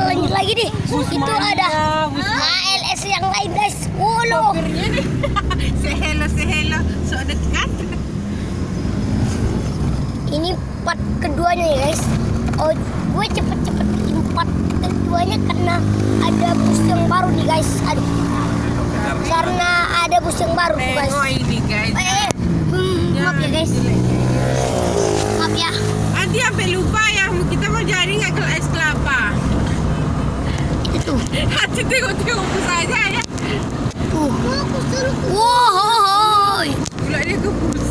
lanjut lagi nih. Itu ada ALS yang lain guys. Wolo. Say hello. So dekat. Ini part keduanya ya guys. Oh, gue cepet-cepet bikin part keduanya karena ada bus yang baru nih guys. Aduh. Karena ada bus yang baru guys. Tengok ini guys. Maaf ya guys. Maaf ya. Nanti sampai lupa ya kita mau jadi nggak ke es kelapa. Itu. Hati tengok bus aja ya. Wow. Pula dia ke bus.